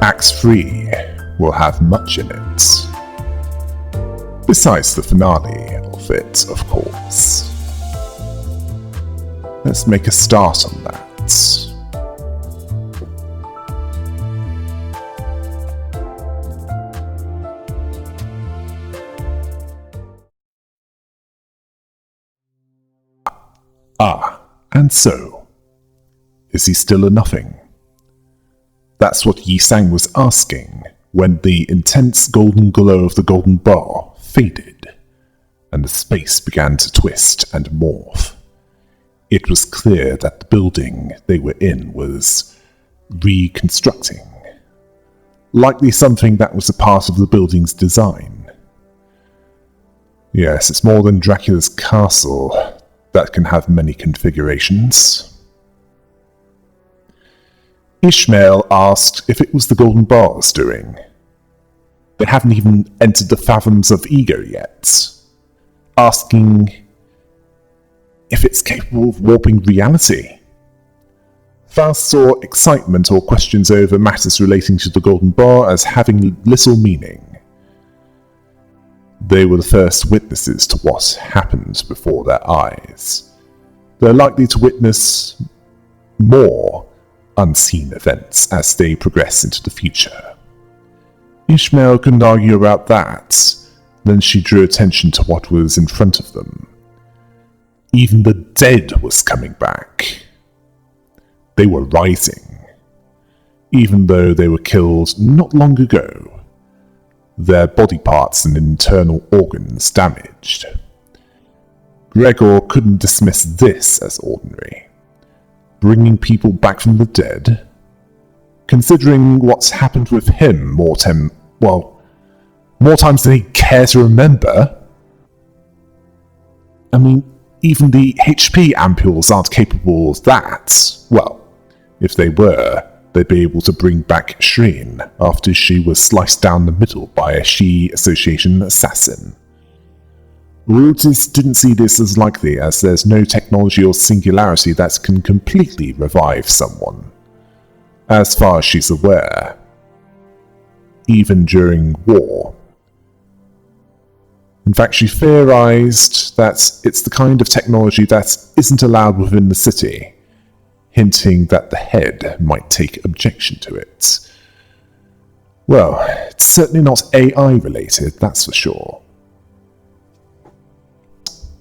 Act 3 will have much in it. Besides the finale of it, of course. Let's make a start on that. And so, is he still a nothing? That's what Yi Sang was asking when the intense golden glow of the Golden Bough faded, and the space began to twist and morph. It was clear that the building they were in was reconstructing, likely something that was a part of the building's design. Yes, it's more than Dracula's castle that can have many configurations. Ishmael asked if it was the Golden Bough's doing. They haven't even entered the fathoms of ego yet, asking if it's capable of warping reality. Faust saw excitement or questions over matters relating to the Golden Bough as having little meaning. They were the first witnesses to what happened before their eyes. They're likely to witness more unseen events as they progress into the future. Ishmael couldn't argue about that. Then she drew attention to what was in front of them. Even the dead was coming back. They were rising. Even though they were killed not long ago, their body parts and internal organs damaged. Gregor couldn't dismiss this as ordinary. Bringing people back from the dead? Considering what's happened with him more times than he'd care to remember. I mean, even the HP ampules aren't capable of that. Well, if they were, they'd be able to bring back Shreen after she was sliced down the middle by a Shi Association assassin. Rootis didn't see this as likely, as there's no technology or singularity that can completely revive someone, as far as she's aware, even during war. In fact, she theorized that it's the kind of technology that isn't allowed within the city, hinting that the head might take objection to it. Well, it's certainly not AI related, that's for sure.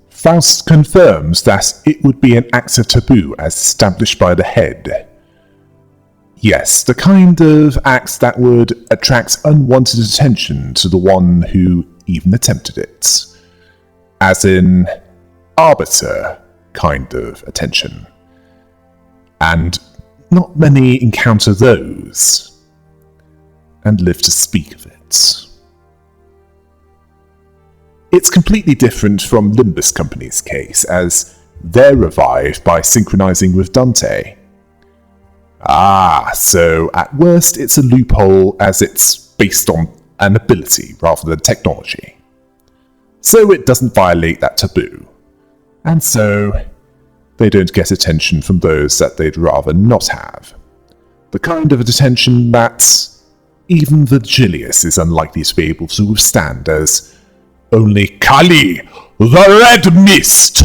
Faust confirms that it would be an act of taboo as established by the head. Yes, the kind of act that would attract unwanted attention to the one who even attempted it. As in, arbiter kind of attention. And not many encounter those, and live to speak of it. It's completely different from Limbus Company's case, as they're revived by synchronizing with Dante. So at worst it's a loophole as it's based on an ability rather than technology. So it doesn't violate that taboo. And so they don't get attention from those that they'd rather not have. The kind of attention that even Virgilius is unlikely to be able to withstand, as only Kali, the Red Mist,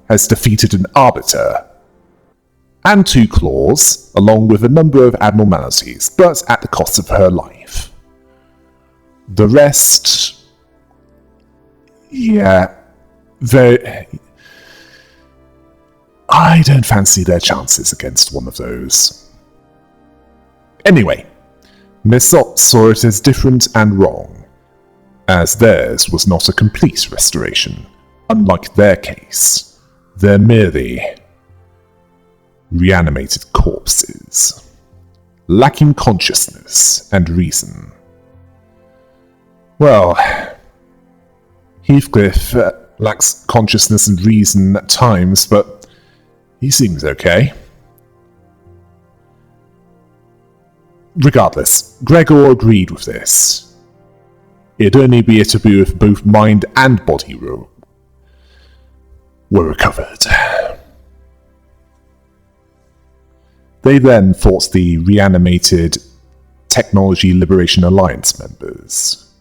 has defeated an Arbiter, and 2 claws, along with a number of abnormalities, but at the cost of her life. The rest... I don't fancy their chances against one of those. Anyway, Mesot saw it as different and wrong, as theirs was not a complete restoration. Unlike their case, they're merely reanimated corpses, lacking consciousness and reason. Well, Heathcliff lacks consciousness and reason at times, but he seems okay. Regardless, Gregor agreed with this. It'd only be a taboo if both mind and body were recovered. They then fought the reanimated Technology Liberation Alliance members.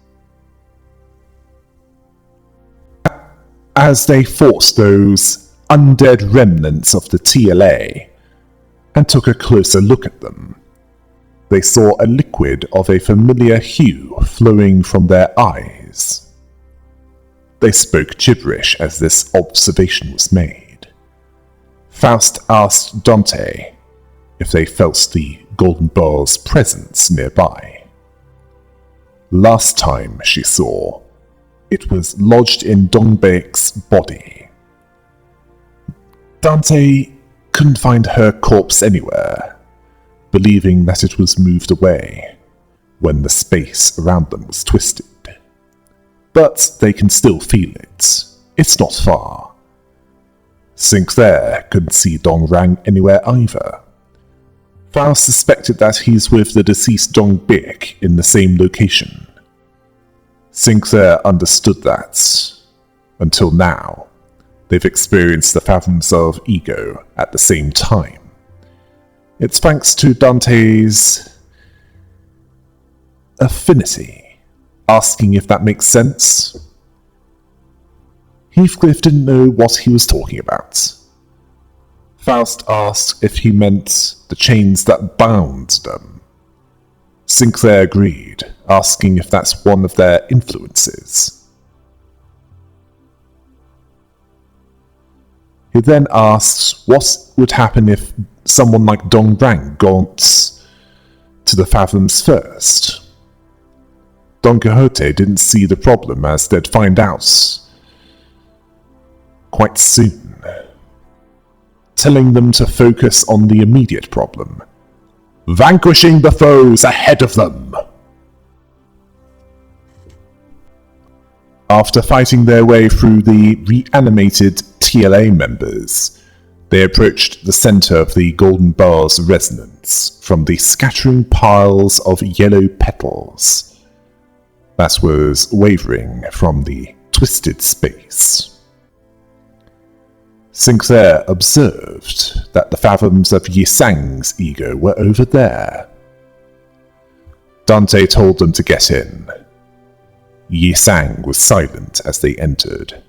As they fought those undead remnants of the TLA and took a closer look at them, they saw a liquid of a familiar hue flowing from their eyes. They spoke gibberish as this observation was made. Faust asked Dante if they felt the Golden Bough's presence nearby. Last time she saw, it was lodged in Dongbaek's body. Dante couldn't find her corpse anywhere, believing that it was moved away when the space around them was twisted. But they can still feel it. It's not far. Sinclair couldn't see Dongrang anywhere either. Faust suspected that he's with the deceased Dongbaek in the same location. Sinclair understood that. Until now, they've experienced the fathoms of ego at the same time. It's thanks to Dante's affinity, asking if that makes sense. Heathcliff didn't know what he was talking about. Faust asked if he meant the chains that bound them. Sinclair agreed, asking if that's one of their influences. He then asked what would happen if someone like Dongrang got to the fathoms first. Don Quixote didn't see the problem, as they'd find out quite soon, telling them to focus on the immediate problem, vanquishing the foes ahead of them. After fighting their way through the reanimated TLA members, they approached the center of the Golden Bough's resonance from the scattering piles of yellow petals that was wavering from the twisted space. Sinclair observed that the fathoms of Yisang's ego were over there. Dante told them to get in. Yisang was silent as they entered.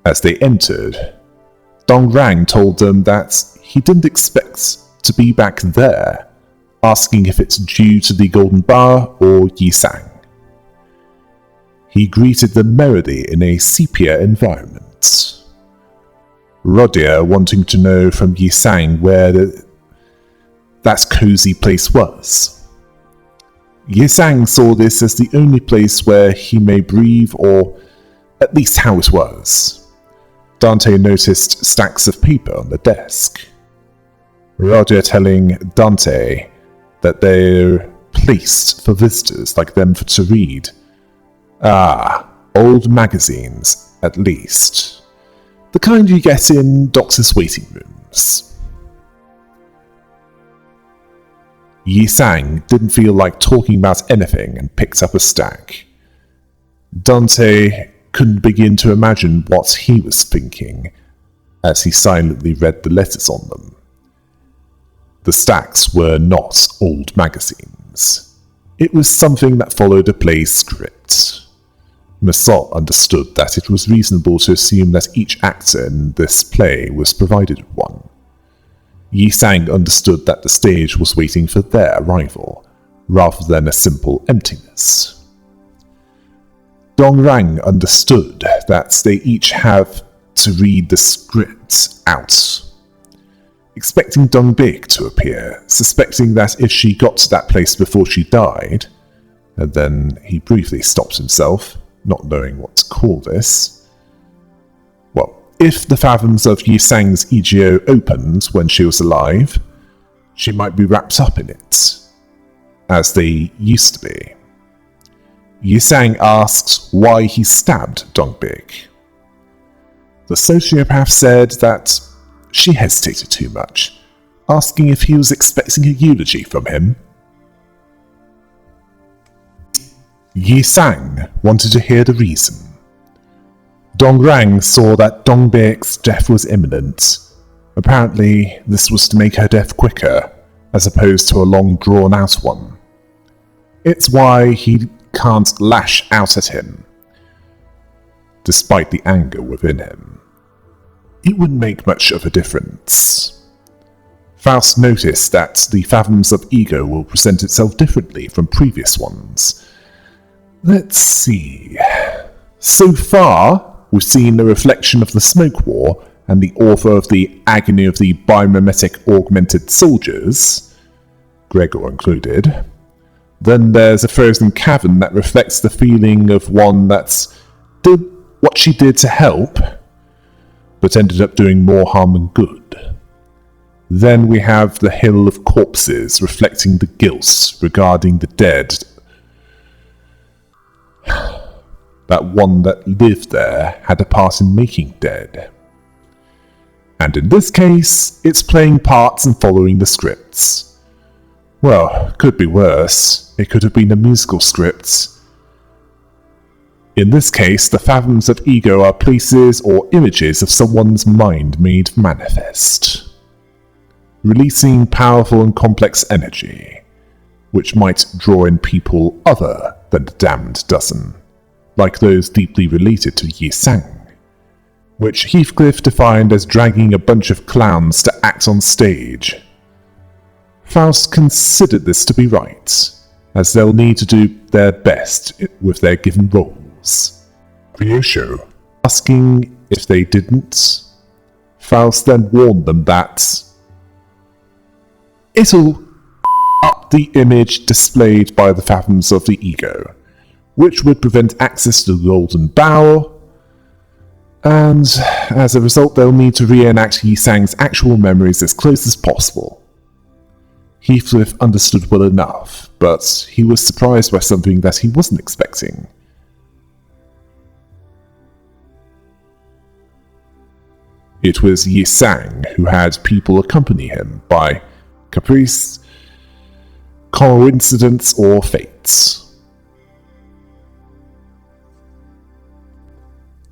As they entered, Dongrang told them that he didn't expect to be back there, asking if it's due to the Golden Bough or Yisang. He greeted them merrily in a sepia environment. Rodia wanting to know from Yisang where that cozy place was. Yisang saw this as the only place where he may breathe, or at least how it was. Dante noticed stacks of paper on the desk. Rodia telling Dante that they're placed for visitors like them to read. Old magazines, at least. The kind you get in doctors' waiting rooms. Yisang didn't feel like talking about anything and picked up a stack. Dante couldn't begin to imagine what he was thinking as he silently read the letters on them. The stacks were not old magazines. It was something that followed a play script. Massot understood that it was reasonable to assume that each actor in this play was provided with one. Yisang understood that the stage was waiting for their arrival, rather than a simple emptiness. Dongrang understood that they each have to read the script out, expecting Dongbaek to appear, suspecting that if she got to that place before she died, and then he briefly stopped himself, not knowing what to call this. Well, if the fathoms of Yisang's ego opened when she was alive, she might be wrapped up in it, as they used to be. Yisang asks why he stabbed Dongbaek. The sociopath said that she hesitated too much, asking if he was expecting a eulogy from him. Yisang wanted to hear the reason. Dongrang saw that Dongbaek's death was imminent. Apparently, this was to make her death quicker, as opposed to a long drawn-out one. It's why he can't lash out at him, despite the anger within him. It wouldn't make much of a difference. Faust noticed that the Fathoms of Ego will present itself differently from previous ones. Let's see. So far, we've seen a reflection of the Smoke War and the author of the Agony of the Biomimetic Augmented Soldiers, Gregor included. Then there's a frozen cavern that reflects the feeling of one that's did what she did to help, but ended up doing more harm than good. Then we have the Hill of Corpses, reflecting the guilt regarding the dead. That one that lived there had a part in making dead. And in this case, it's playing parts and following the scripts. Well, could be worse. It could have been a musical script. In this case, the Fathoms of Ego are places or images of someone's mind made manifest, releasing powerful and complex energy, which might draw in people other than the Damned Dozen, like those deeply related to Yi Sang, which Heathcliff defined as dragging a bunch of clowns to act on stage. Faust considered this to be right, as they'll need to do their best with their given roles. Ryosho, asking if they didn't, Faust then warned them that it'll up the image displayed by the Fathoms of the Ego, which would prevent access to the Golden Bough, and as a result they'll need to reenact Yi Sang's actual memories as close as possible. Heathcliff understood well enough, but he was surprised by something that he wasn't expecting. It was Yi Sang who had people accompany him by caprice, coincidence, or fate.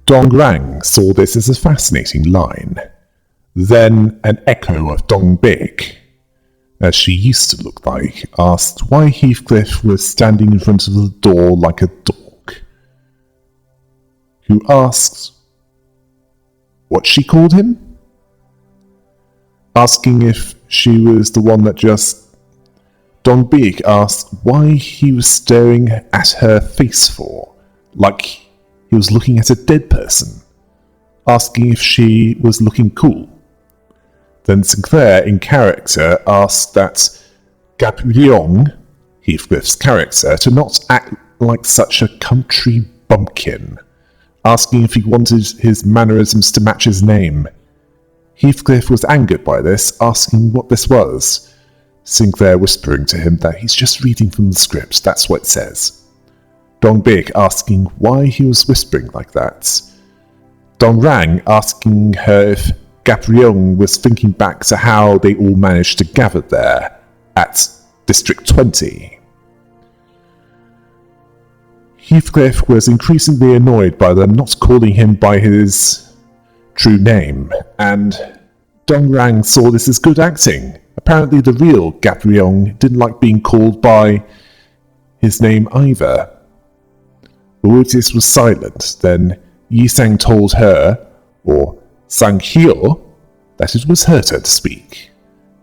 Dongbaek saw this as a fascinating line. Then an echo of Dongbaek, as she used to look like, asked why Heathcliff was standing in front of the door like a dog. Who asked what she called him? Asking if she was the one that just... Dongbaek asked why he was staring at her face for, like he was looking at a dead person, asking if she was looking cool. Then Sinclair, in character, asked that Gabriel, Heathcliff's character, to not act like such a country bumpkin, asking if he wanted his mannerisms to match his name. Heathcliff was angered by this, asking what this was. Sinclair whispering to him that he's just reading from the script, that's what it says. Dongbaek asking why he was whispering like that. Dongrang asking her if Gabriel was thinking back to how they all managed to gather there at District 20. Heathcliff was increasingly annoyed by them not calling him by his true name, and Dongrang saw this as good acting. Apparently the real Gabriel didn't like being called by his name either. Otis was silent, then Yi Sang told her, or Sang-hyo, that it was her turn to speak,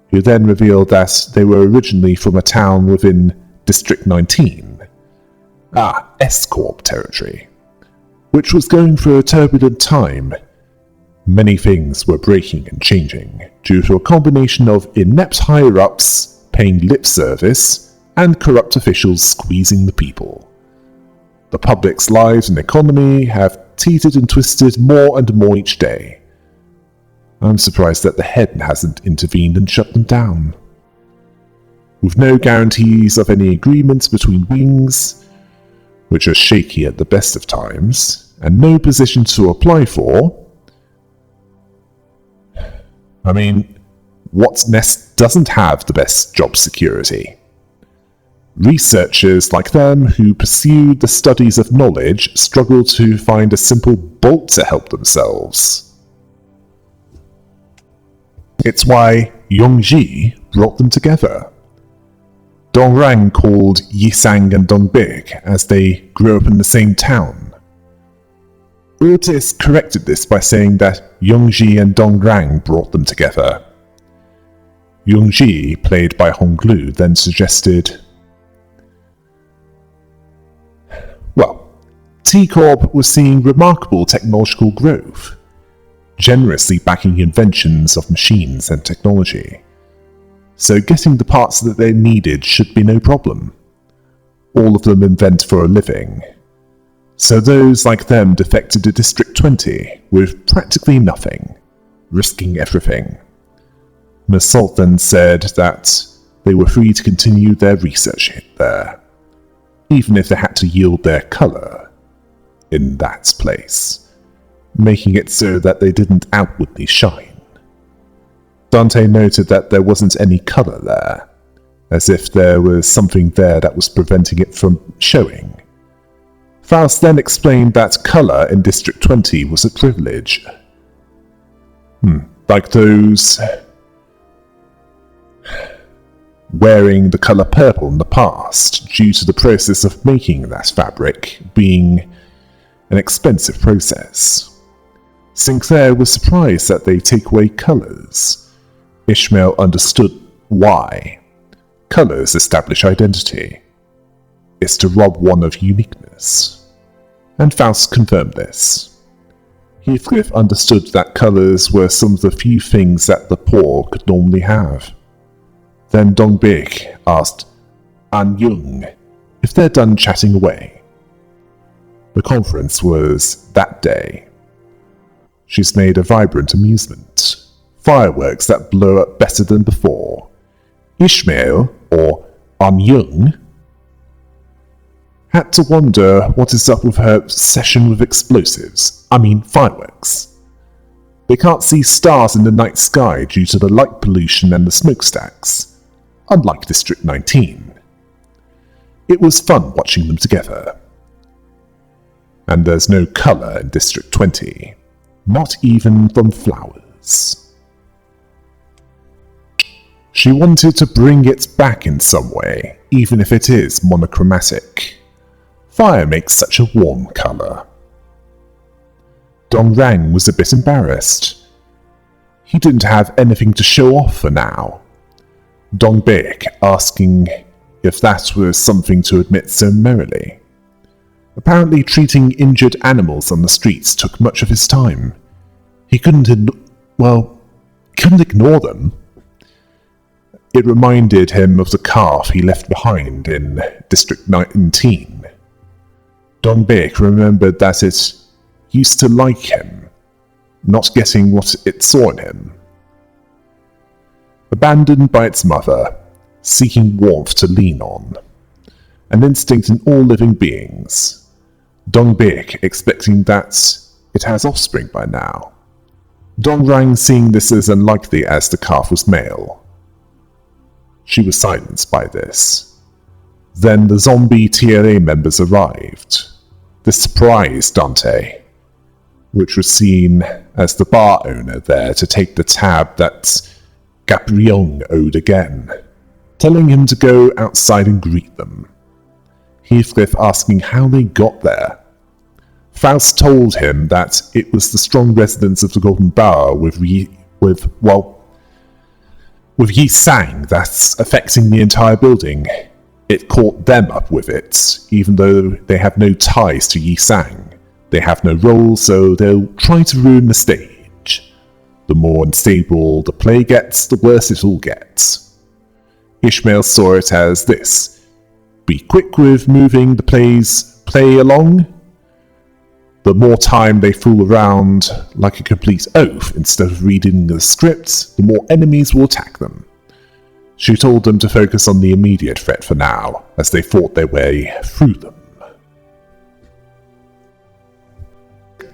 who then revealed that they were originally from a town within District 19. S-Corp territory, which was going through a turbulent time. Many things were breaking and changing, due to a combination of inept higher-ups paying lip service and corrupt officials squeezing the people. The public's lives and economy have teetered and twisted more and more each day. I'm surprised that the head hasn't intervened and shut them down. With no guarantees of any agreements between wings, which are shaky at the best of times, and no position to apply for. I mean, what nest doesn't have the best job security? Researchers like them who pursue the studies of knowledge struggle to find a simple bolt to help themselves. It's why Yongji brought them together. Dongrang called Yisang and Dongbaek as they grew up in the same town. Otis corrected this by saying that Yongji and Dongrang brought them together. Yongji, played by Honglu, then suggested, well, T-Corp was seeing remarkable technological growth, generously backing inventions of machines and technology. So getting the parts that they needed should be no problem. All of them invent for a living. So those like them defected to District 20 with practically nothing, risking everything. Massault then said that they were free to continue their research there, even if they had to yield their colour in that place, making it so that they didn't outwardly shine. Dante noted that there wasn't any colour there, as if there was something there that was preventing it from showing. Faust then explained that colour in District 20 was a privilege. Like those wearing the colour purple in the past, due to the process of making that fabric being an expensive process. Sinclair was surprised that they take away colours. Ishmael understood why. Colours establish identity. It's to rob one of uniqueness. And Faust confirmed this. Heathcliff understood that colours were some of the few things that the poor could normally have. Then Dongbaek asked An Jung if they're done chatting away. The conference was that day. She's made a vibrant amusement. Fireworks that blow up better than before. Ishmael, or An Jung, had to wonder what is up with her obsession with explosives. Fireworks. They can't see stars in the night sky due to the light pollution and the smokestacks, unlike District 19. It was fun watching them together. And there's no colour in District 20, not even from flowers. She wanted to bring it back in some way, even if it is monochromatic. Fire makes such a warm colour. Dongrang was a bit embarrassed. He didn't have anything to show off for now. Dongbaek asking if that was something to admit so merrily. Apparently treating injured animals on the streets took much of his time. He couldn't ignore them. It reminded him of the calf he left behind in District 19. Dongbaek remembered that it used to like him, not getting what it saw in him. Abandoned by its mother, seeking warmth to lean on, an instinct in all living beings. Dongbaek expecting that it has offspring by now. Dongrang seeing this as unlikely as the calf was male. She was silenced by this. Then the zombie TLA members arrived. This surprised Dante, which was seen as the bar owner there to take the tab that Gabriel owed again, telling him to go outside and greet them. Heathcliff asking how they got there. Faust told him that it was the strong residents of the Golden Bough with Yi-Sang that's affecting the entire building. It caught them up with it, even though they have no ties to Yi-Sang. They have no role, so they'll try to ruin the stage. The more unstable the play gets, the worse it all gets. Ishmael saw it as this: be quick with moving the play along. The more time they fool around like a complete oaf instead of reading the script, the more enemies will attack them. She told them to focus on the immediate threat for now, as they fought their way through them.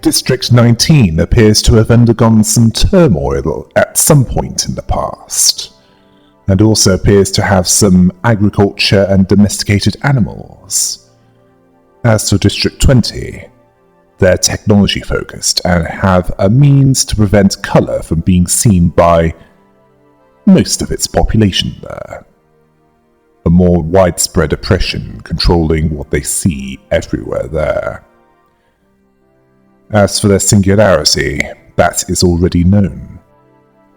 District 19 appears to have undergone some turmoil at some point in the past, and also appears to have some agriculture and domesticated animals. As for District 20, they're technology focused and have a means to prevent colour from being seen by most of its population there. a more widespread oppression controlling what they see everywhere there. As for their singularity, that is already known.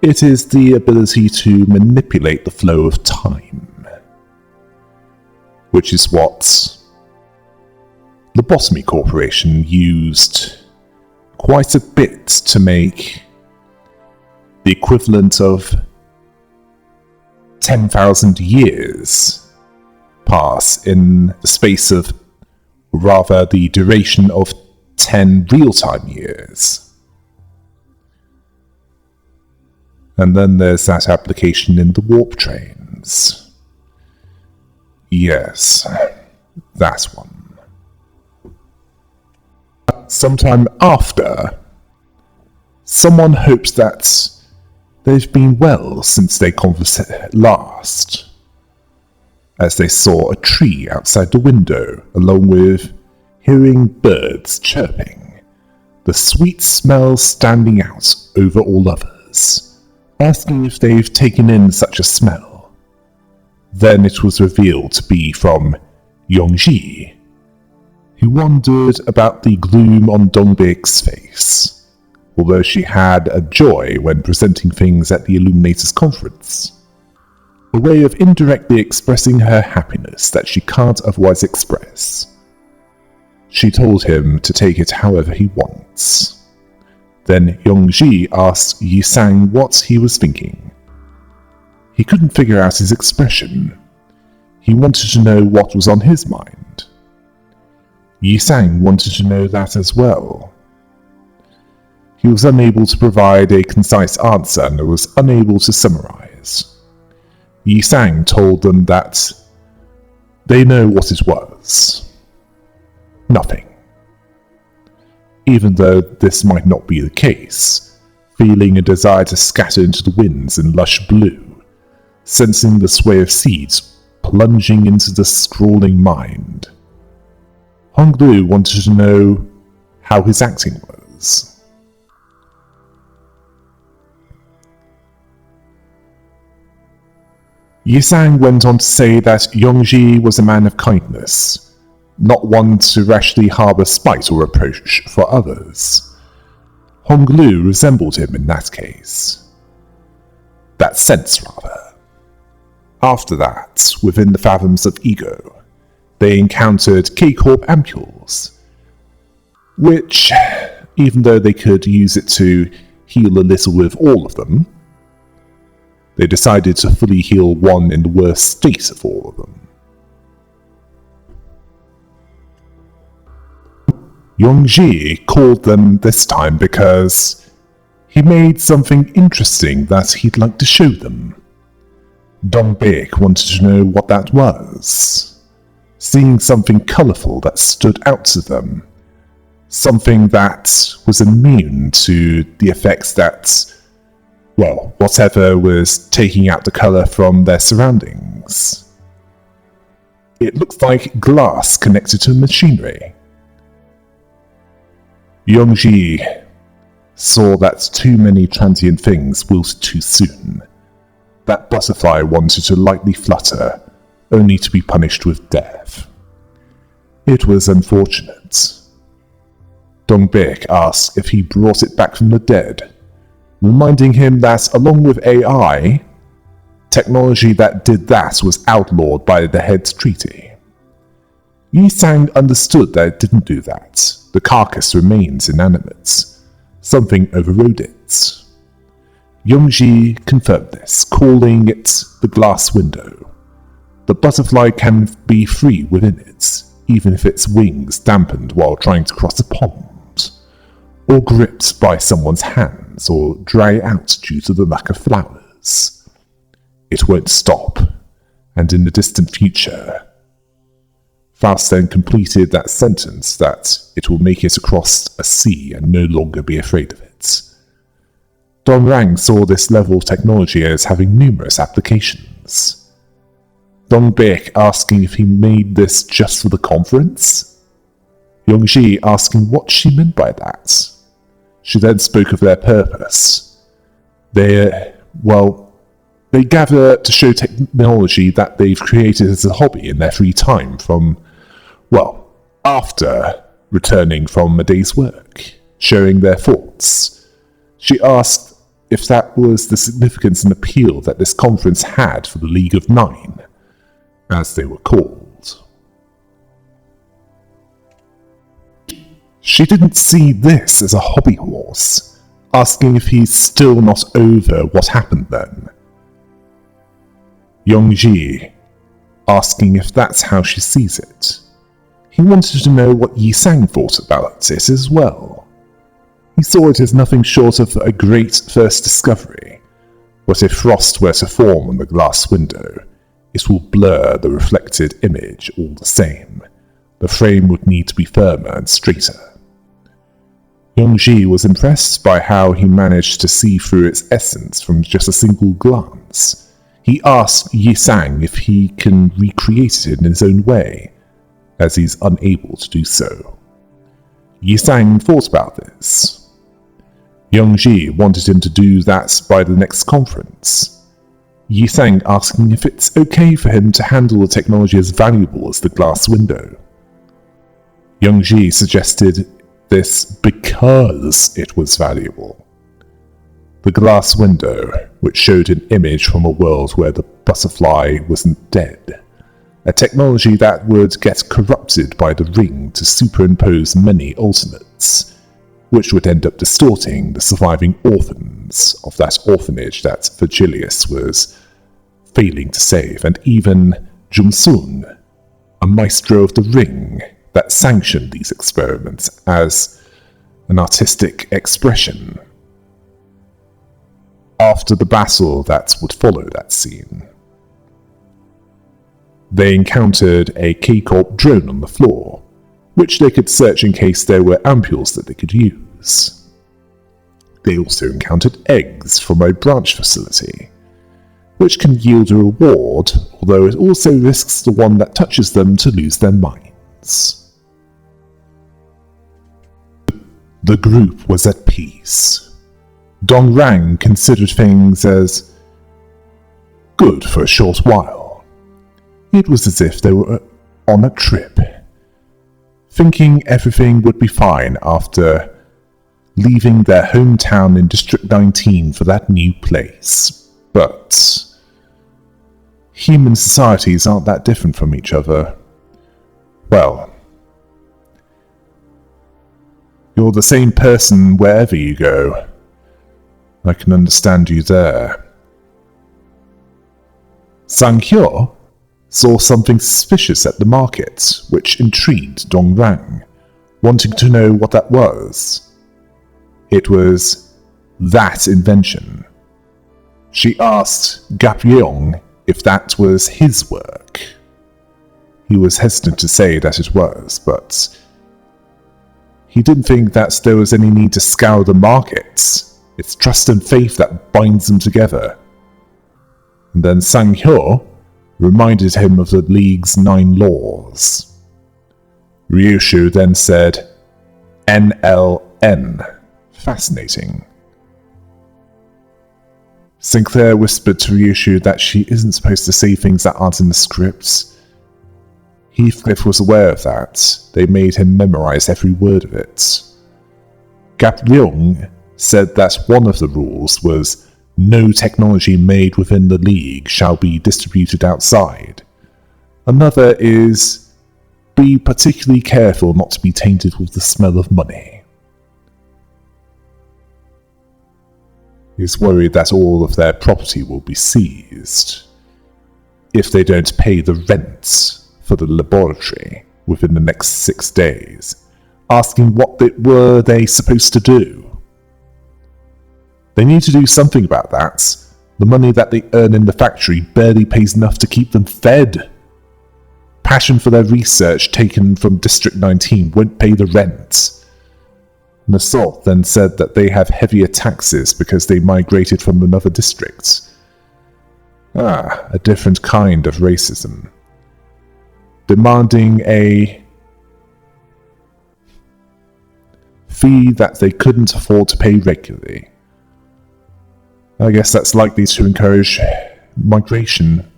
It is the ability to manipulate the flow of time, which is what Lobotomy Corporation used quite a bit to make the equivalent of 10,000 years pass in the space of, rather, the duration of 10 real-time years. And then there's that application in the warp trains. Yes, that one. Sometime after, someone hopes that they've been well since they conversed last, as they saw a tree outside the window, along with hearing birds chirping, the sweet smell standing out over all others, asking if they've taken in such a smell. Then it was revealed to be from Yongji, who wondered about the gloom on Dongbaek's face, although she had a joy when presenting things at the Illuminators Conference, a way of indirectly expressing her happiness that she can't otherwise express. She told him to take it however he wants. Then Yongji asked Yisang what he was thinking. He couldn't figure out his expression. He wanted to know what was on his mind. Yisang wanted to know that as well. He was unable to provide a concise answer and was unable to summarize. Yisang told them that they know what it was. Nothing. Even though this might not be the case, feeling a desire to scatter into the winds in lush blue, sensing the sway of seeds plunging into the scrawling mind. Honglu wanted to know how his acting was. Yisang went on to say that Yongji was a man of kindness, not one to rashly harbour spite or reproach for others. Honglu resembled him in that case. That sense, rather. After that, within the fathoms of ego, they encountered K-Corp ampules, which, even though they could use it to heal a little with all of them, they decided to fully heal one in the worst state of all of them. Yongji called them this time because he made something interesting that he'd like to show them. Dongbaek wanted to know what that was. Seeing something colourful that stood out to them. Something that was immune to the effects that, well, whatever was taking out the colour from their surroundings. It looked like glass connected to machinery. Yongji saw that too many transient things wilted too soon. That butterfly wanted to lightly flutter, only to be punished with death. It was unfortunate. Dongbaek asked if he brought it back from the dead, reminding him that along with AI, technology that did that was outlawed by the Head's Treaty. Yisang understood that it didn't do that. The carcass remains inanimate. Something overrode it. Yongji confirmed this, calling it the glass window. The butterfly can be free within it, even if its wings dampened while trying to cross a pond, or gripped by someone's hands, or dry out due to the lack of flowers. It won't stop, and in the distant future, Faust then completed that sentence that it will make it across a sea and no longer be afraid of it. Dongrang saw this level of technology as having numerous applications. Dongbaek asking if he made this just for the conference? Yongji asking what she meant by that. She then spoke of their purpose. They gather to show technology that they've created as a hobby in their free time after returning from a day's work, sharing their thoughts. She asked if that was the significance and appeal that this conference had for the League of Nine, as they were called. She didn't see this as a hobby horse, asking if he's still not over what happened then. Yongji, asking if that's how she sees it. He wanted to know what Yi Sang thought about it as well. He saw it as nothing short of a great first discovery. What if frost were to form on the glass window? It will blur the reflected image all the same. The frame would need to be firmer and straighter. Yongji was impressed by how he managed to see through its essence from just a single glance. He asked Yi Sang if he can recreate it in his own way, as he's unable to do so. Yi Sang thought about this. Yongji wanted him to do that by the next conference. Yi Sang asking if it's okay for him to handle a technology as valuable as the glass window. Yongji suggested this because it was valuable. The glass window, which showed an image from a world where the butterfly wasn't dead. A technology that would get corrupted by the ring to superimpose many alternates, which would end up distorting the surviving orphans of that orphanage that Virgilius was failing to save, and even Jumsun, a maestro of the ring that sanctioned these experiments as an artistic expression. After the battle that would follow that scene, they encountered a K-Corp drone on the floor, which they could search in case there were ampules that they could use. They also encountered eggs from a branch facility, which can yield a reward, although it also risks the one that touches them to lose their minds. The group was at peace. Dongrang considered things as good for a short while. It was as if they were on a trip, thinking everything would be fine after leaving their hometown in District 19 for that new place. But human societies aren't that different from each other. Well, you're the same person wherever you go. I can understand you there. Sang-hyo saw something suspicious at the market, which intrigued Dongrang, wanting to know what that was. It was that invention. She asked Gap-yeong if that was his work. He was hesitant to say that it was, but he didn't think that there was any need to scour the markets. It's trust and faith that binds them together. And then Sang-hyo reminded him of the League's 9 laws. Ryushu then said, NLN. Fascinating. Sinclair whispered to Ryushu that she isn't supposed to say things that aren't in the scripts. Heathcliff was aware of that. They made him memorize every word of it. Gap-yeong said that one of the rules was no technology made within the League shall be distributed outside. Another is be particularly careful not to be tainted with the smell of money. He's worried that all of their property will be seized if they don't pay the rent for the laboratory within the next 6 days, asking what were they supposed to do. They need to do something about that. The money that they earn in the factory barely pays enough to keep them fed. Passion for their research taken from District 19 won't pay the rent. Nasalt then said that they have heavier taxes because they migrated from another district. A different kind of racism. Demanding a fee that they couldn't afford to pay regularly. I guess that's likely to encourage migration.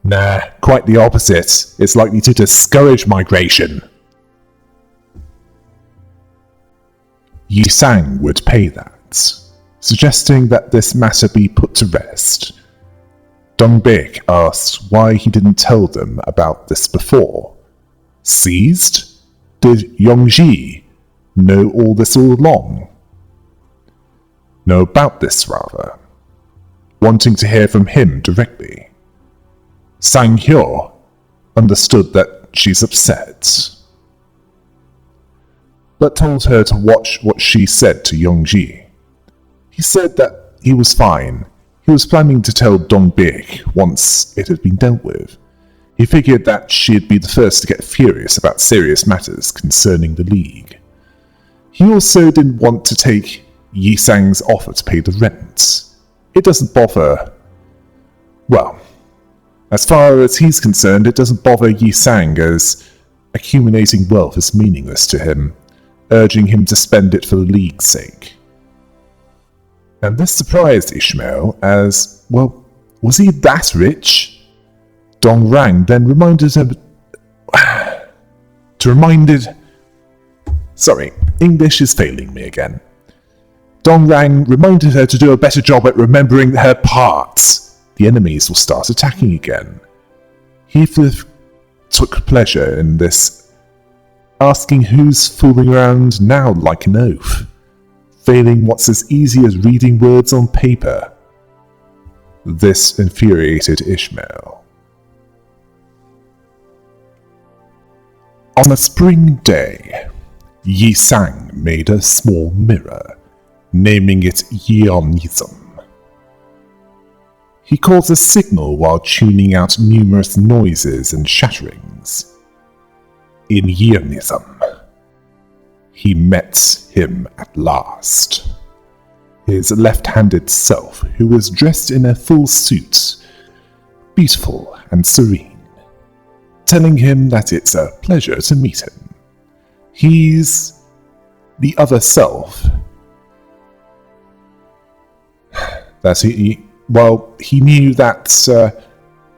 Nah, quite the opposite. It's likely to discourage migration. Yi Sang would pay that, suggesting that this matter be put to rest. Dongbaek asked why he didn't tell them about this before. Seized? Did Yongji know all this all along? Know about this, rather. Wanting to hear from him directly. Sang Hyo understood that she's upset, but told her to watch what she said to Yongji. He said that he was fine. He was planning to tell Dongbaek once it had been dealt with. He figured that she'd be the first to get furious about serious matters concerning the League. He also didn't want to take Yi Sang's offer to pay the rent. It doesn't bother... Well, as far as he's concerned, it doesn't bother Yi Sang, as accumulating wealth is meaningless to him, urging him to spend it for the League's sake. And this surprised Ishmael, as, well, was he that rich? Dong Rang then reminded him... Sorry, English is failing me again. Dong Rang reminded her to do a better job at remembering her parts. The enemies will start attacking again. He took pleasure in this, asking who's fooling around now like an oaf, failing what's as easy as reading words on paper. This infuriated Ishmael. On a spring day, Yi Sang made a small mirror, naming it Yeonism. He calls a signal while tuning out numerous noises and shatterings. In Yeonism, he met him at last. His left-handed self, who was dressed in a full suit, beautiful and serene, telling him that it's a pleasure to meet him. He's the other self. He knew that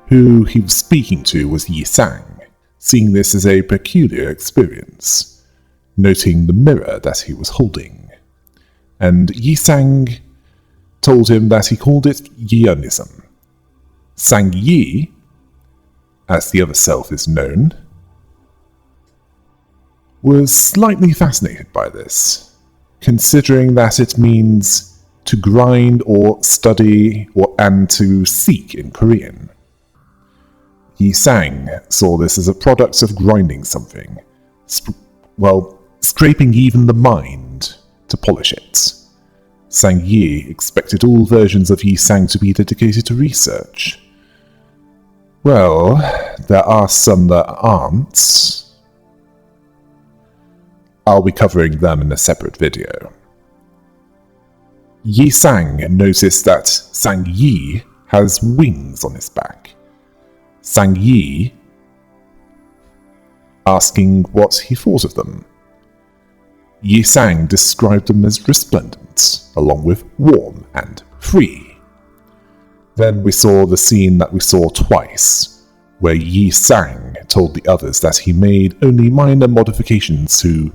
who he was speaking to was Yi Sang, seeing this as a peculiar experience, noting the mirror that he was holding. And Yi Sang told him that he called it Yeonism. Sang Yi, as the other self is known, was slightly fascinated by this, considering that it means to grind or study and to seek in Korean. Yi Sang saw this as a product of grinding something, scraping even the mind to polish it. Sang Yi expected all versions of Yi Sang to be dedicated to research. Well, there are some that aren't. I'll be covering them in a separate video. Yi Sang noticed that Sang Yi has wings on his back. Sang Yi asking what he thought of them. Yi Sang described them as resplendent, along with warm and free. Then we saw the scene that we saw twice, where Yi Sang told the others that he made only minor modifications to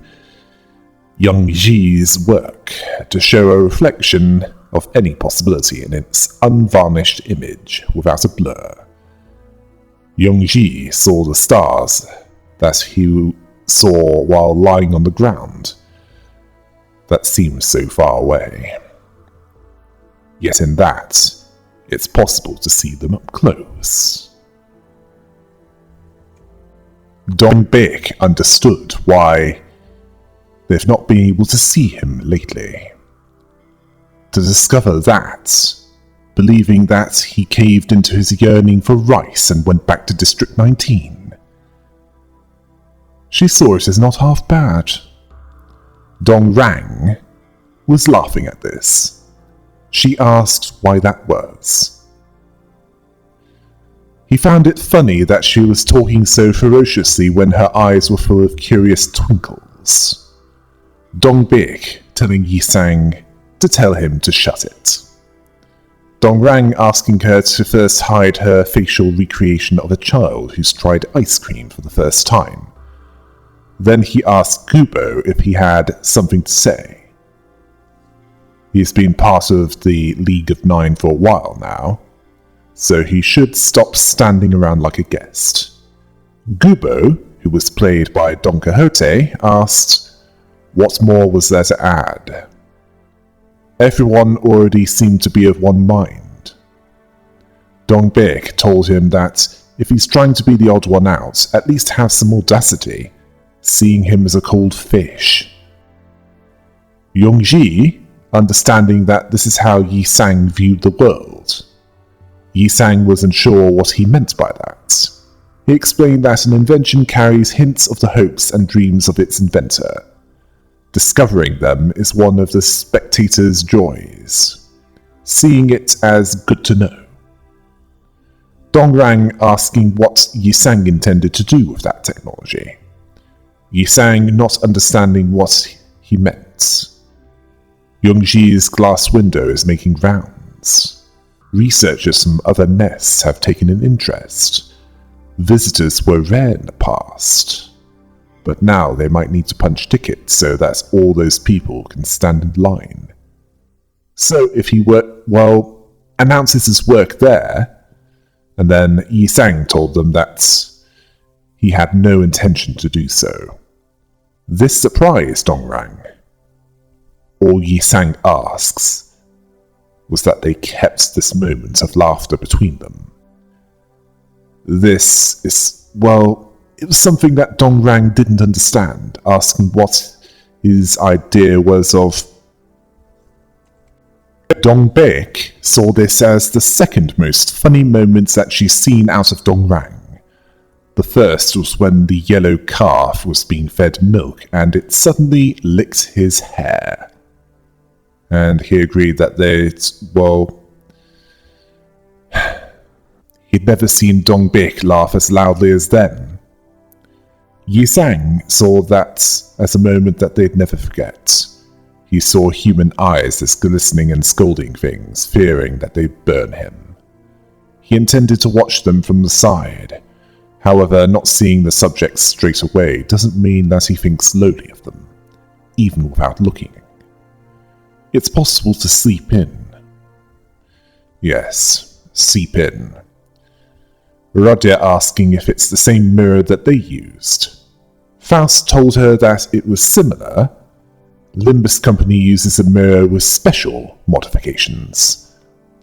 Yongji's work to show a reflection of any possibility in its unvarnished image without a blur. Yongji saw the stars that he saw while lying on the ground that seemed so far away. Yet in that, it's possible to see them up close. Dongbaek understood why they've not been able to see him lately. To discover that, believing that he caved into his yearning for rice and went back to District 19. She saw it as not half bad. Dong Rang was laughing at this. She asked why that was. He found it funny that she was talking so ferociously when her eyes were full of curious twinkles. Dongbaek telling Yi Sang to tell him to shut it. Dongrang asking her to first hide her facial recreation of a child who's tried ice cream for the first time. Then he asked Gubo if he had something to say. He's been part of the League of Nine for a while now, so he should stop standing around like a guest. Gubo, who was played by Don Quixote, asked, what more was there to add? Everyone already seemed to be of one mind. Dongbaek told him that if he's trying to be the odd one out, at least have some audacity, seeing him as a cold fish. Yongji, understanding that this is how Yi Sang viewed the world. Yi Sang wasn't sure what he meant by that. He explained that an invention carries hints of the hopes and dreams of its inventor. Discovering them is one of the spectator's joys, seeing it as good to know. Dongrang asking what Yi Sang intended to do with that technology. Yi Sang not understanding what he meant. Yongji's glass window is making rounds. Researchers from other nests have taken an interest. Visitors were rare in the past, but now they might need to punch tickets so that all those people can stand in line. So if he announces his work there, and then Yi Sang told them that he had no intention to do so. This surprised Dongrang. All Yi Sang asks was that they kept this moment of laughter between them. This is, it was something that Dongrang didn't understand, asking what his idea was of. Dongbaek saw this as the second most funny moment that she's seen out of Dongrang. The first was when the yellow calf was being fed milk and it suddenly licked his hair. And he agreed that he'd never seen Dongbaek laugh as loudly as then. Yi Sang saw that as a moment that they'd never forget. He saw human eyes as glistening and scolding things, fearing that they'd burn him. He intended to watch them from the side. However, not seeing the subjects straight away doesn't mean that he thinks lowly of them, even without looking. It's possible to sleep in. Yes, seep in. Rodya asking if it's the same mirror that they used. Faust told her that it was similar. Limbus company uses a mirror with special modifications,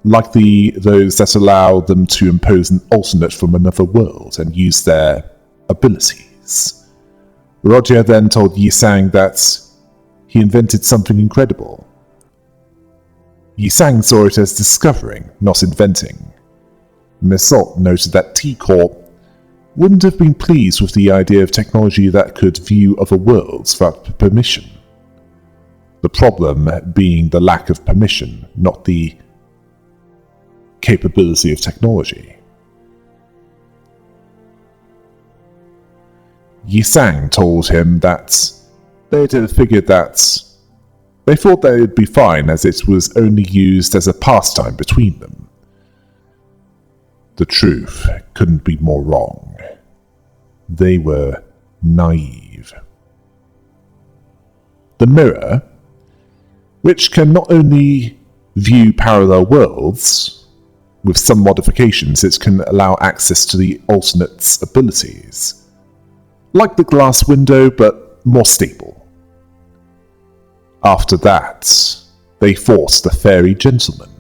like those that allow them to impose an alternate from another world and use their abilities. Rodya then told Yi Sang that he invented something incredible. Yi Sang saw it as discovering, not inventing. Mesalt noted that T-Corp wouldn't have been pleased with the idea of technology that could view other worlds without permission. The problem being the lack of permission, not the capability of technology. Yi Sang told him that they had figured that they thought that it would be fine as it was only used as a pastime between them. The truth couldn't be more wrong. They were naive. The mirror, which can not only view parallel worlds, with some modifications it can allow access to the alternate's abilities, like the glass window but more stable. After that, they fought the Fairy Gentleman,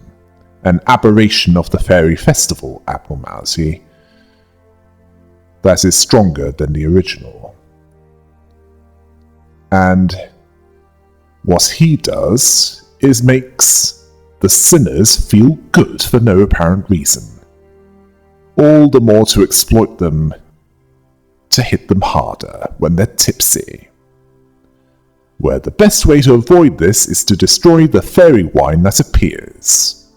an aberration of the Fairy Festival abnormality that is stronger than the original. And what he does is makes the sinners feel good for no apparent reason. All the more to exploit them, to hit them harder when they're tipsy. Where the best way to avoid this is to destroy the fairy wine that appears.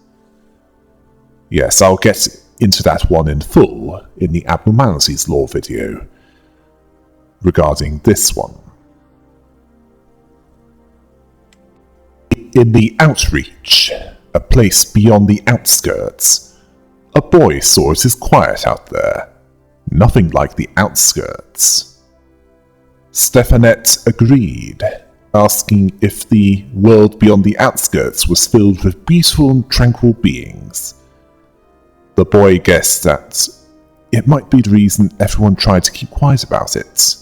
Yes, I'll get into that one in full in the Abnormalities Lore video regarding this one. in the outreach, a place beyond the outskirts, a boy saw it as quiet out there. Nothing like the outskirts. Stefanette agreed, asking if the world beyond the outskirts was filled with beautiful and tranquil beings. The boy guessed that it might be the reason everyone tried to keep quiet about it.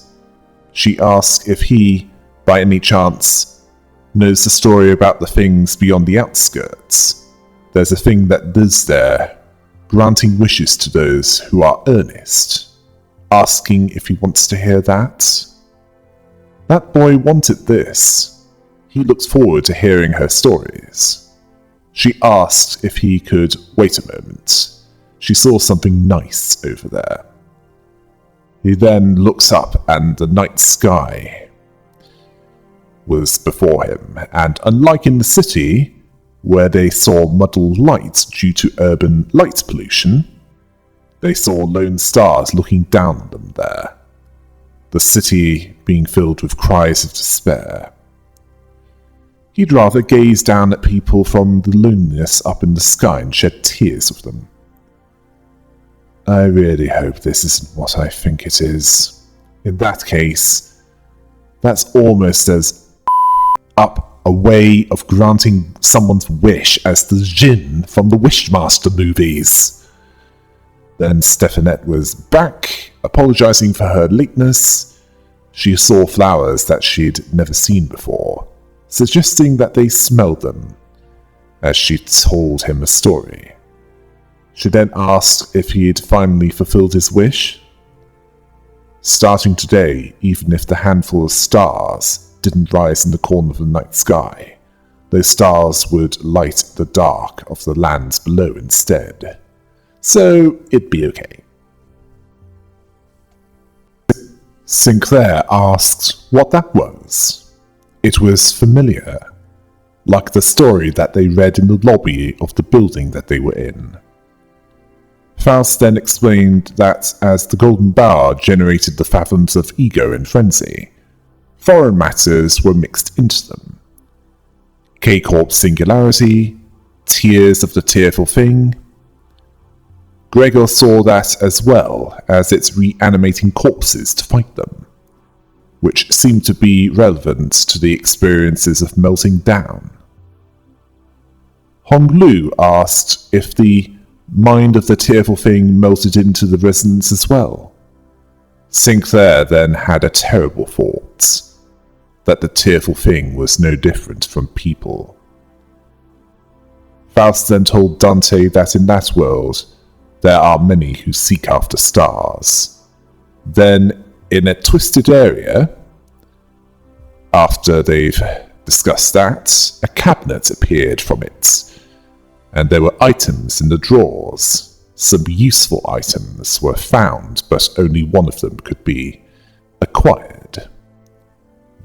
She asked if he, by any chance, knows the story about the things beyond the outskirts. There's a thing that lives there, granting wishes to those who are earnest. Asking if he wants to hear that. That boy wanted this. He looked forward to hearing her stories. She asked if he could wait a moment. She saw something nice over there. He then looked up and the night sky was before him, and unlike in the city, where they saw muddled light due to urban light pollution, they saw lone stars looking down on them there, the city being filled with cries of despair. He'd rather gaze down at people from the loneliness up in the sky and shed tears with them. I really hope this isn't what I think it is. In that case, that's almost as up a way of granting someone's wish as the Jinn from the Wishmaster movies. Then Stefanette was back, apologizing for her lateness. She saw flowers that she'd never seen before, suggesting that they smelled them, as she told him a story. She then asked if he had finally fulfilled his wish. Starting today, even if the handful of stars didn't rise in the corner of the night sky, those stars would light the dark of the lands below instead. So it'd be okay. Sinclair asked what that was. It was familiar, like the story that they read in the lobby of the building that they were in. Faust then explained that as the Golden Bough generated the fathoms of ego and frenzy, foreign matters were mixed into them. K-Corp's singularity, tears of the tearful thing. Gregor saw that as well as its reanimating corpses to fight them, which seemed to be relevant to the experiences of melting down. Hong Lu asked if the mind of the tearful thing melted into the resonance as well. Sinclair then had a terrible thought, that the tearful thing was no different from people. Faust then told Dante that in that world, there are many who seek after stars. Then, in a twisted area, after they've discussed that, a cabinet appeared from it, and there were items in the drawers. Some useful items were found, but only one of them could be acquired.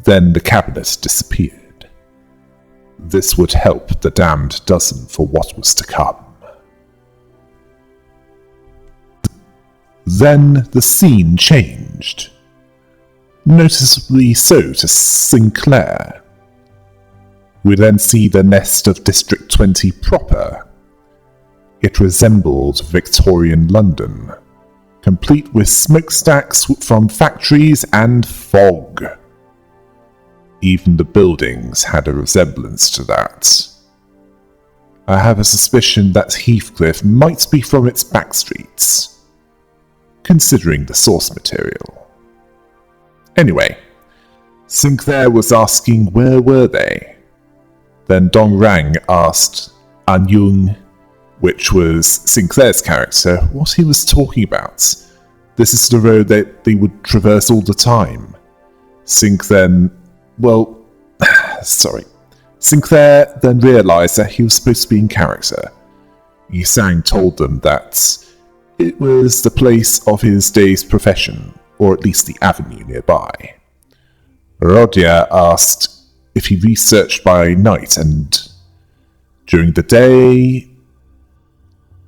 Then the cabinet disappeared. This would help the damned dozen for what was to come. Then the scene changed. Noticeably so to Sinclair. We then see the nest of District 20 proper. It resembled Victorian London, complete with smokestacks from factories and fog. Even the buildings had a resemblance to that. I have a suspicion that Heathcliff might be from its back streets, considering the source material. Anyway, Sinclair was asking where were they? Then Dong Rang asked An Yung, which was Sinclair's character, what he was talking about. This is the road that they would traverse all the time. Sinclair then realized that he was supposed to be in character. Yisang told them that it was the place of his day's profession, or at least the avenue nearby. Rodia asked if he researched by night and during the day.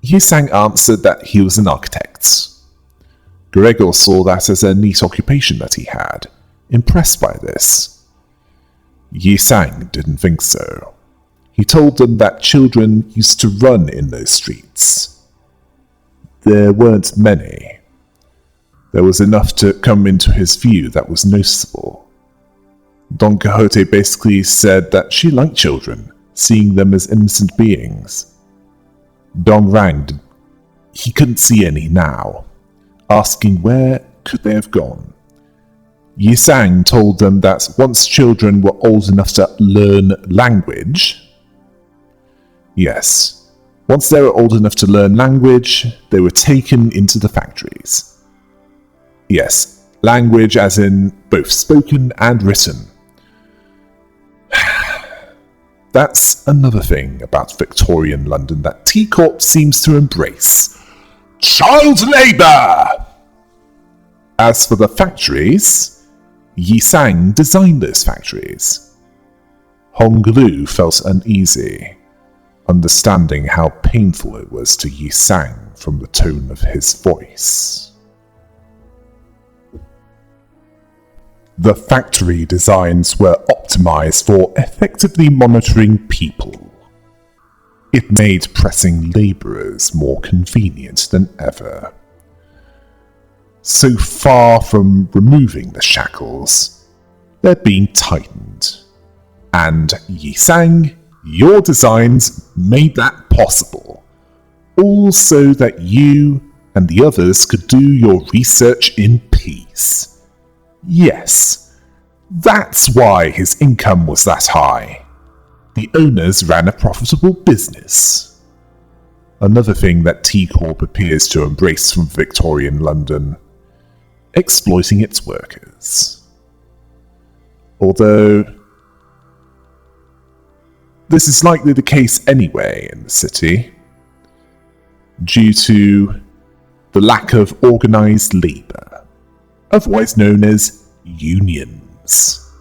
Yisang answered that he was an architect. Gregor saw that as a neat occupation that he had, impressed by this. Yisang didn't think so. He told them that children used to run in those streets. There weren't many. There was enough to come into his view that was noticeable. Don Quixote basically said that she liked children, seeing them as innocent beings. Dong Rang, he couldn't see any now, asking where could they have gone. Yi Sang told them that once children were old enough to learn language, yes, once they were old enough to learn language, they were taken into the factories. Yes, language as in both spoken and written. That's another thing about Victorian London that T-Corp seems to embrace. Child labour! As for the factories, Yi Sang designed those factories. Hong Lu felt uneasy, understanding how painful it was to Yi Sang from the tone of his voice. The factory designs were optimized for effectively monitoring people. It made pressing laborers more convenient than ever. So far from removing the shackles, they're being tightened. And Yi Sang, your designs made that possible. All so that you and the others could do your research in peace. Yes, that's why his income was that high. The owners ran a profitable business. Another thing that T-Corp appears to embrace from Victorian London, exploiting its workers. Although, this is likely the case anyway in the city, due to the lack of organised labour, otherwise known as unions.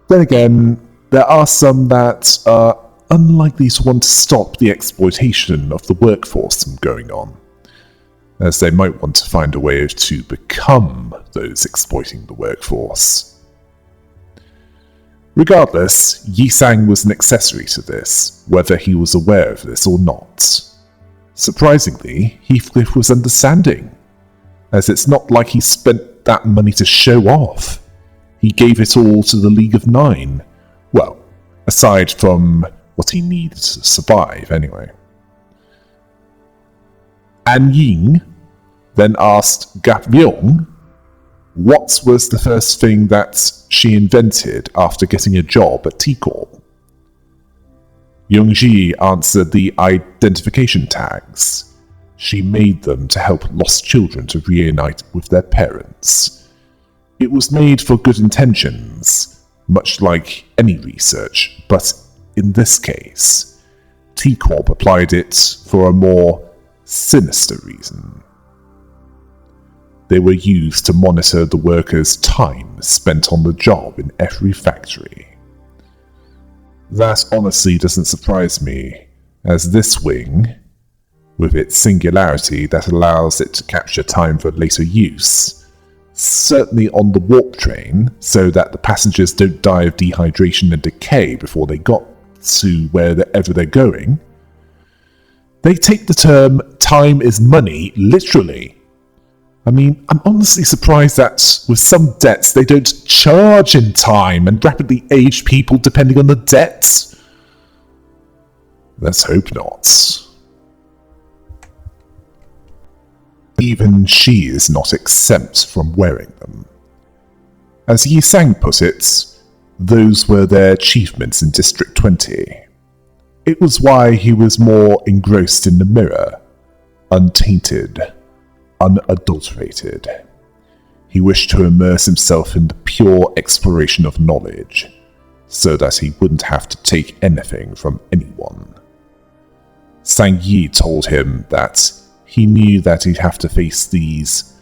Then again, there are some that are unlikely to want to stop the exploitation of the workforce from going on, as they might want to find a way to become those exploiting the workforce. Regardless, Yi Sang was an accessory to this, whether he was aware of this or not. Surprisingly, Heathcliff was understanding, as it's not like he spent that money to show off. He gave it all to the League of Nine. Well, aside from what he needed to survive, anyway. An Ying then asked Gap Vyong what was the first thing that she invented after getting a job at T-Corp. Youngji answered the identification tags. She made them to help lost children to reunite with their parents. It was made for good intentions, much like any research, but in this case, T-Corp applied it for a more sinister reason. They were used to monitor the workers' time spent on the job in every factory. That honestly doesn't surprise me, as this wing, with its singularity that allows it to capture time for later use, certainly on the warp train, so that the passengers don't die of dehydration and decay before they got to wherever they're going, they take the term time is money literally. I mean, I'm honestly surprised that with some debts they don't charge in time and rapidly age people depending on the debt. Let's hope not. Even she is not exempt from wearing them. As Yi Sang put it, those were their achievements in District 20. It was why he was more engrossed in the mirror, untainted, unadulterated. He wished to immerse himself in the pure exploration of knowledge, so that he wouldn't have to take anything from anyone. Sang Yi told him that he knew that he'd have to face these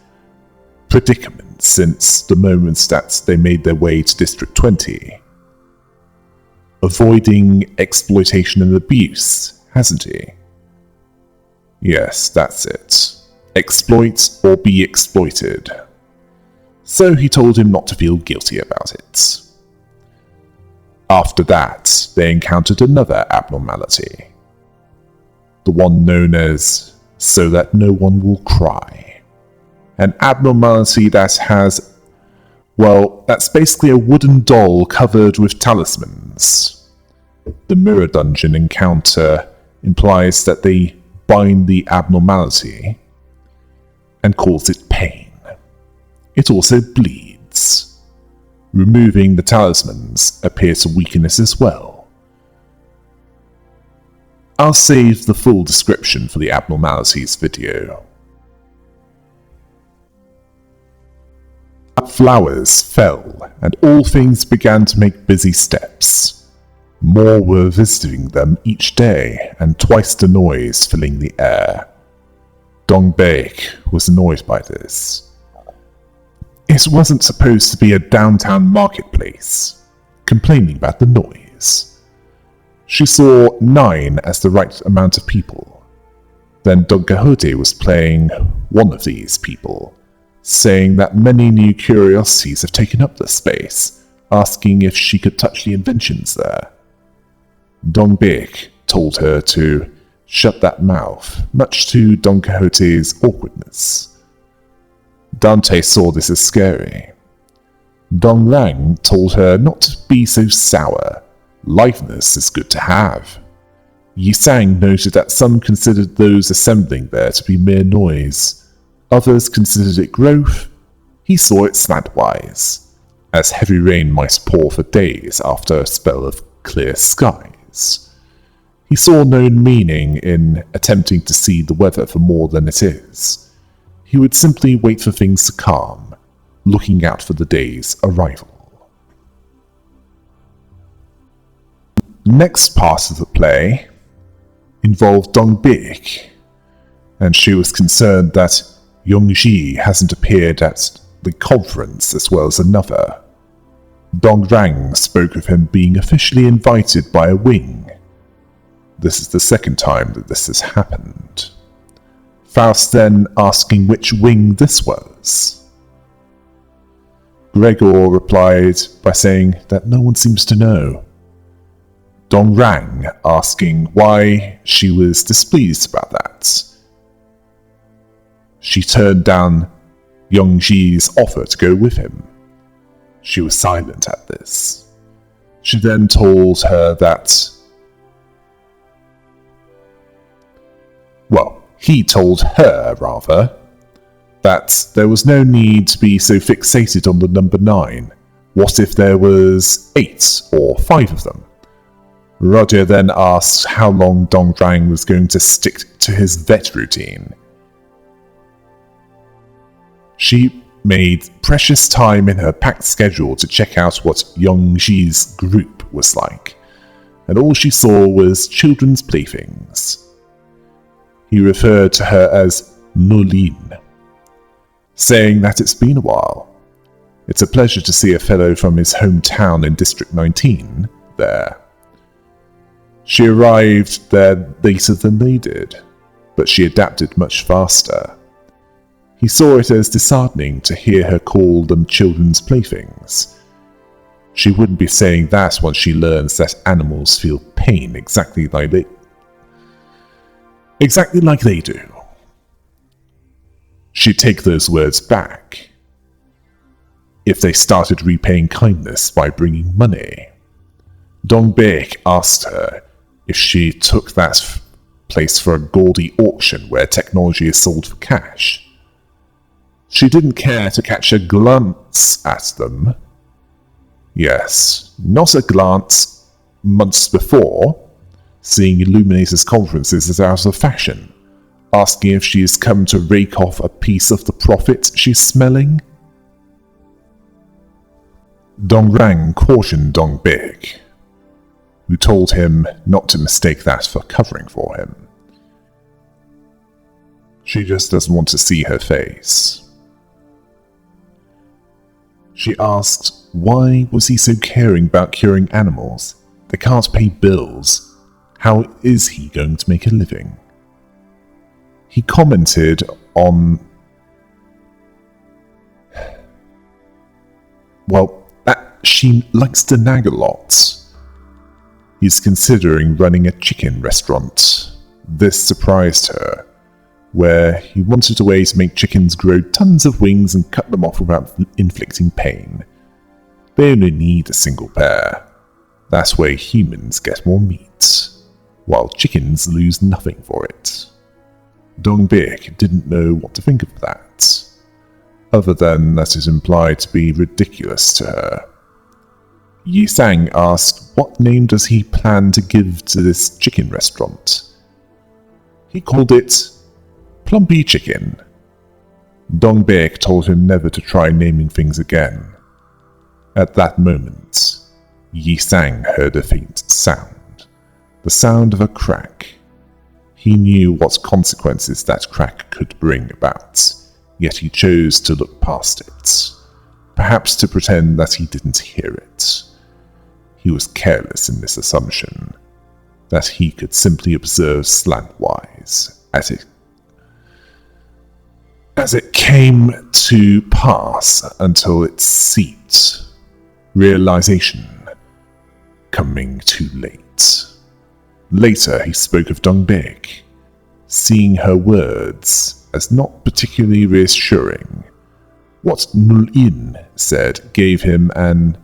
predicaments since the moments that they made their way to District 20. Avoiding exploitation and abuse, hasn't he? Yes, that's it. Exploit or be exploited. So he told him not to feel guilty about it. After that, they encountered another abnormality. The one known as "so that no one will cry." An abnormality that has, well, that's basically a wooden doll covered with talismans. The mirror dungeon encounter implies that they bind the abnormality and cause it pain. It also bleeds. Removing the talismans appears to weaken it as well. I'll save the full description for the abnormalities video. Flowers fell, and all things began to make busy steps. More were visiting them each day, and twice the noise filling the air. Dongbaek was annoyed by this. It wasn't supposed to be a downtown marketplace, complaining about the noise. She saw 9 as the right amount of people. Then Don Quixote was playing one of these people, saying that many new curiosities have taken up the space, asking if she could touch the inventions there. Dongbaek told her to shut that mouth, much to Don Quixote's awkwardness. Dante saw this as scary. Dong Lang told her not to be so sour. Liveness is good to have. Yi Sang noted that some considered those assembling there to be mere noise. Others considered it growth. He saw it slantwise, as heavy rain might pour for days after a spell of clear skies. He saw no meaning in attempting to see the weather for more than it is. He would simply wait for things to calm, looking out for the day's arrival. Next part of the play involved Dongbaek, and she was concerned that Yongji hasn't appeared at the conference as well as another. Dongrang spoke of him being officially invited by a wing. This is the second time that this has happened. Faust then asking which wing this was. Gregor replied by saying that no one seems to know. Dongrang asking why she was displeased about that. She turned down Yongji's offer to go with him. She was silent at this. She then told her that... well, he told her, rather, that there was no need to be so fixated on the number 9. What if there was 8 or 5 of them? Roger then asked how long Dongrang was going to stick to his vet routine. She made precious time in her packed schedule to check out what Yongji's group was like, and all she saw was children's playthings. He referred to her as Nolin, saying that it's been a while. It's a pleasure to see a fellow from his hometown in District 19 there. She arrived there later than they did, but she adapted much faster. He saw it as disheartening to hear her call them children's playthings. She wouldn't be saying that once she learns that animals feel pain exactly like they do. She'd take those words back if they started repaying kindness by bringing money. Dongbaek asked her if she took that place for a gaudy auction where technology is sold for cash. She didn't care to catch a glance at them. Yes, not a glance months before, seeing Illuminators conferences as out of fashion, asking if she has come to rake off a piece of the profit she's smelling. Dongrang cautioned Dongbaek, who told him not to mistake that for covering for him. She just doesn't want to see her face. She asked why was he so caring about curing animals? They can't pay bills. How is he going to make a living? He commented on... well, that she likes to nag a lot. He's considering running a chicken restaurant. This surprised her, where he wanted a way to make chickens grow tons of wings and cut them off without inflicting pain. They only need a single pair. That way humans get more meat, while chickens lose nothing for it. Dongbaek didn't know what to think of that, other than that it implied to be ridiculous to her. Yi Sang asked what name does he plan to give to this chicken restaurant. He called it Plumpy Chicken. Dongbaek told him never to try naming things again. At that moment, Yi Sang heard a faint sound, the sound of a crack. He knew what consequences that crack could bring about, yet he chose to look past it, perhaps to pretend that he didn't hear it. He was careless in this assumption, that he could simply observe slantwise as it came to pass until it seeped, realization coming too late. Later he spoke of Dongbaek, seeing her words as not particularly reassuring. What Nul-in said gave him an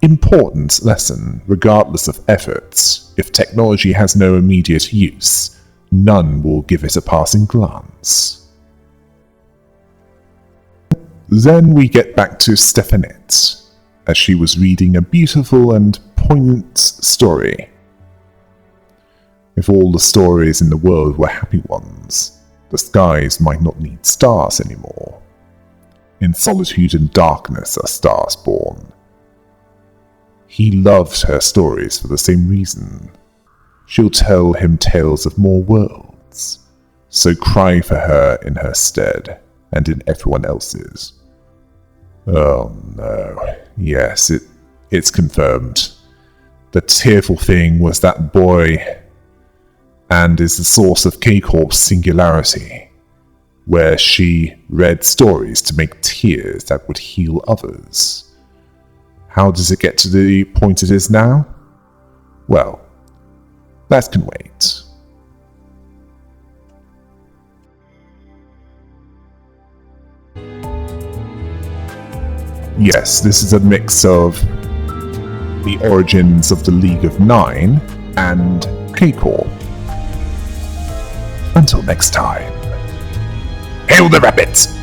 important lesson. Regardless of efforts, if technology has no immediate use, none will give it a passing glance. Then we get back to Stefanette, as she was reading a beautiful and poignant story. If all the stories in the world were happy ones, the skies might not need stars anymore. In solitude and darkness are stars born. He loved her stories for the same reason. She'll tell him tales of more worlds, so cry for her in her stead and in everyone else's. Oh no, yes, it's confirmed. The tearful thing was that boy, and is the source of K-Corp's singularity, where she read stories to make tears that would heal others. How does it get to the point it is now? Well, that can wait. Yes, this is a mix of the origins of the League of Nine and K-Corp. Until next time, hail the rabbits!